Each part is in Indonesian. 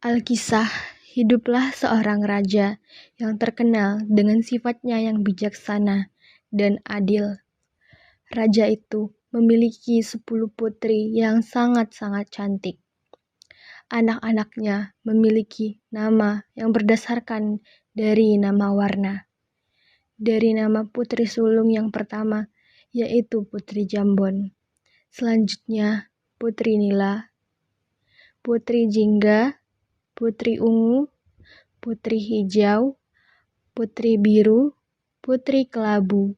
Alkisah, hiduplah seorang raja yang terkenal dengan sifatnya yang bijaksana dan adil. Raja itu memiliki 10 putri yang sangat-sangat cantik. Anak-anaknya memiliki nama yang berdasarkan dari nama warna. Dari nama putri sulung yang pertama, yaitu Putri Jambon. Selanjutnya, Putri Nila, Putri Jingga, Putri Ungu, Putri Hijau, Putri Biru, Putri Kelabu,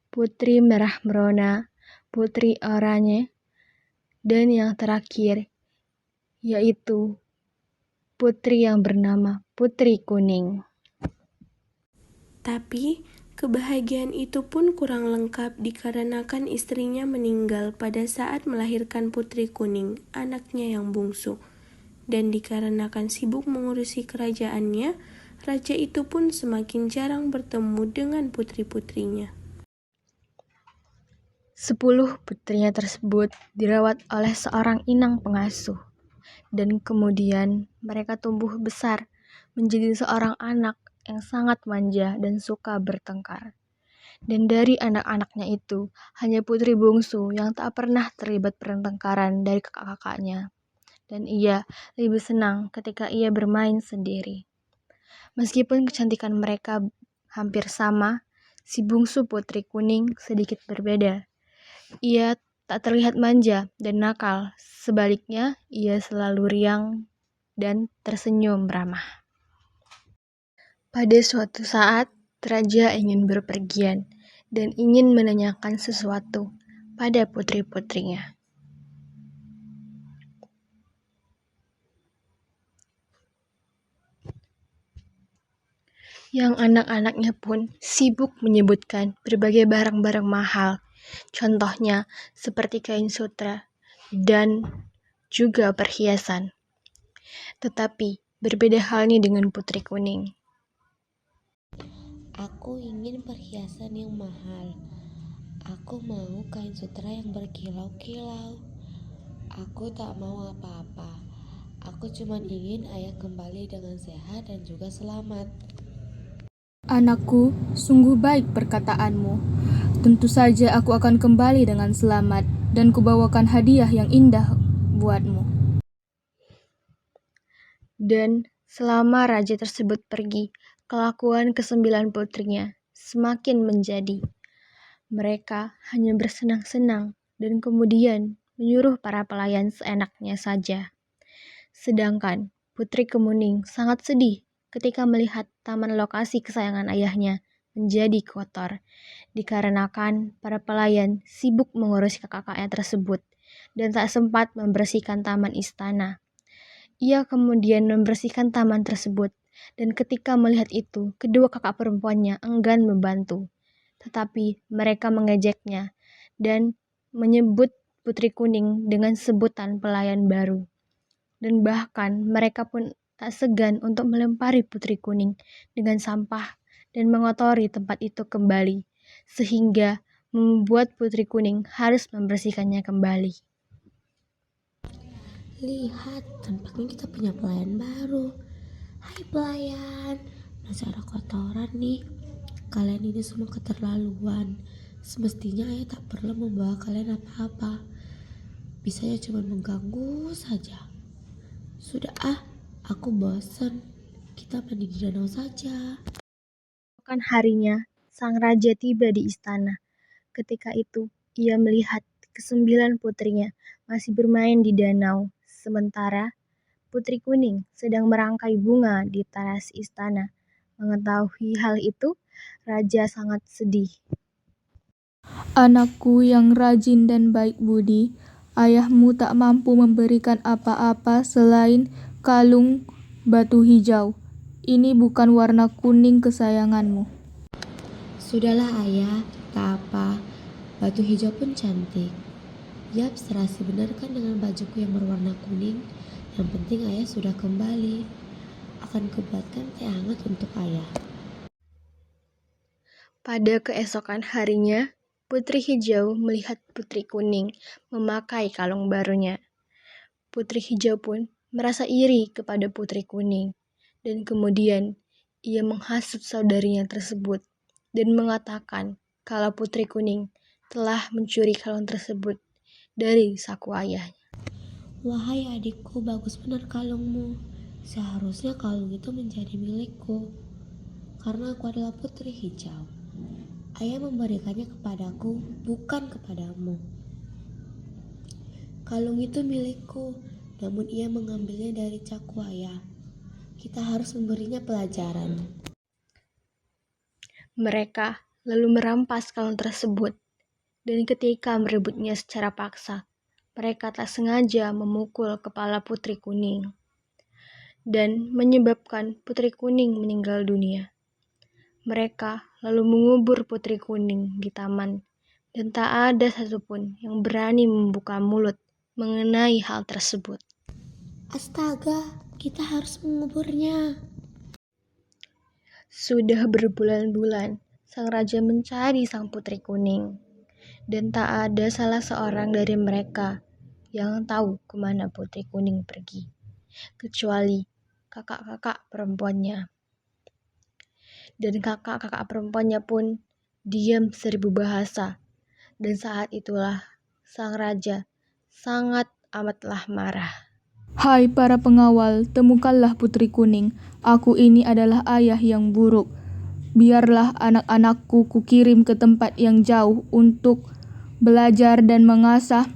Putri Merah Merona, Putri Oranye, dan yang terakhir yaitu putri yang bernama Putri Kuning. Tapi kebahagiaan itu pun kurang lengkap dikarenakan istrinya meninggal pada saat melahirkan Putri Kuning, anaknya yang bungsu. Dan dikarenakan sibuk mengurusi kerajaannya, raja itu pun semakin jarang bertemu dengan putri-putrinya. 10 putrinya tersebut dirawat oleh seorang inang pengasuh, dan kemudian mereka tumbuh besar menjadi seorang anak yang sangat manja dan suka bertengkar. Dan dari anak-anaknya itu, hanya putri bungsu yang tak pernah terlibat pertengkaran dari kakak-kakaknya. Dan ia lebih senang ketika ia bermain sendiri. Meskipun kecantikan mereka hampir sama, si bungsu Putri Kuning sedikit berbeda. Ia tak terlihat manja dan nakal, sebaliknya ia selalu riang dan tersenyum ramah. Pada suatu saat, raja ingin berpergian dan ingin menanyakan sesuatu pada putri-putrinya. Yang anak-anaknya pun sibuk menyebutkan berbagai barang-barang mahal, contohnya seperti kain sutra dan juga perhiasan. Tetapi berbeda halnya dengan Putri Kuning. Aku ingin perhiasan yang mahal. Aku mau kain sutra yang berkilau-kilau. Aku tak mau apa-apa. Aku cuma ingin ayah kembali dengan sehat dan juga selamat. Anakku, sungguh baik perkataanmu. Tentu saja aku akan kembali dengan selamat dan kubawakan hadiah yang indah buatmu. Dan selama raja tersebut pergi, kelakuan ke-9 putrinya semakin menjadi. Mereka hanya bersenang-senang dan kemudian menyuruh para pelayan seenaknya saja. Sedangkan Putri Kemuning sangat sedih ketika melihat taman lokasi kesayangan ayahnya menjadi kotor, dikarenakan para pelayan sibuk mengurusi kakak-kakaknya tersebut dan tak sempat membersihkan taman istana. Ia kemudian membersihkan taman tersebut, dan ketika melihat itu, kedua kakak perempuannya enggan membantu. Tetapi mereka mengejeknya dan menyebut Putri Kuning dengan sebutan pelayan baru. Dan bahkan mereka pun tak segan untuk melempari Putri Kuning dengan sampah dan mengotori tempat itu kembali, sehingga membuat Putri Kuning harus membersihkannya kembali. Lihat, tampaknya kita punya pelayan baru. Hai pelayan, masih ada kotoran nih. Kalian ini semua keterlaluan. Semestinya ayah tak perlu membawa kalian apa-apa. Bisanya cuma mengganggu saja. Sudah aku bosan. Kita mandi di danau saja. Keesokan harinya, sang raja tiba di istana. Ketika itu, ia melihat ke-9 putrinya masih bermain di danau, sementara Putri Kuning sedang merangkai bunga di teras istana. Mengetahui hal itu, raja sangat sedih. Anakku yang rajin dan baik budi, ayahmu tak mampu memberikan apa-apa selain kalung batu hijau. Ini bukan warna kuning kesayanganmu. Sudahlah ayah, tak apa. Batu hijau pun cantik. Yap, serasi benar kan dengan bajuku yang berwarna kuning. Yang penting ayah sudah kembali. Akan kubuatkan teh hangat untuk ayah. Pada keesokan harinya, Putri Hijau melihat Putri Kuning memakai kalung barunya. Putri Hijau pun merasa iri kepada Putri Kuning, dan kemudian ia menghasut saudarinya tersebut dan mengatakan kalau Putri Kuning telah mencuri kalung tersebut dari saku ayahnya. Wahai adikku, bagus benar kalungmu. Seharusnya kalung itu menjadi milikku, karena aku adalah Putri Hijau. Ayah memberikannya kepadaku, bukan kepadamu. Kalung itu milikku, namun ia mengambilnya dari caku ayah. Kita harus memberinya pelajaran. Mereka lalu merampas kalung tersebut, dan ketika merebutnya secara paksa, mereka tak sengaja memukul kepala Putri Kuning dan menyebabkan Putri Kuning meninggal dunia. Mereka lalu mengubur Putri Kuning di taman, dan tak ada satupun yang berani membuka mulut mengenai hal tersebut. Astaga, kita harus menguburnya. Sudah berbulan-bulan, sang raja mencari sang Putri Kuning, dan tak ada salah seorang dari mereka yang tahu kemana Putri Kuning pergi, kecuali kakak-kakak perempuannya. Dan kakak-kakak perempuannya pun diam 1000 bahasa, dan saat itulah sang raja sangat amatlah marah. Hai para pengawal, temukanlah Putri Kuning. Aku ini adalah ayah yang buruk. Biarlah anak-anakku kukirim ke tempat yang jauh untuk belajar dan mengasah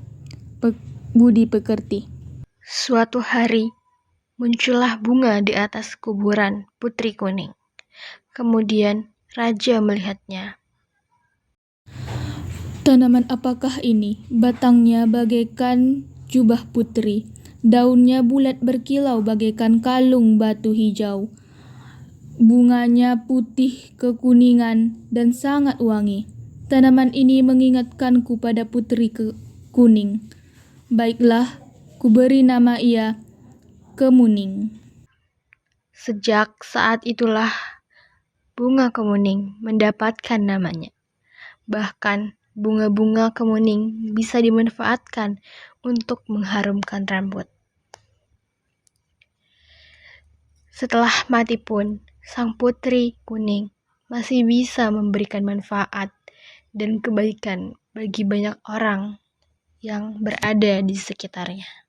budi pekerti. Suatu hari, muncullah bunga di atas kuburan Putri Kuning. Kemudian raja melihatnya. Tanaman apakah ini? Batangnya bagaikan jubah putri. Daunnya bulat berkilau bagaikan kalung batu hijau. Bunganya putih kekuningan dan sangat wangi. Tanaman ini mengingatkanku pada Putri Kuning. Baiklah, kuberi nama ia Kemuning. Sejak saat itulah bunga kemuning mendapatkan namanya. Bahkan bunga-bunga kemuning bisa dimanfaatkan untuk mengharumkan rambut. Setelah mati pun, sang Putri Kuning masih bisa memberikan manfaat dan kebaikan bagi banyak orang yang berada di sekitarnya.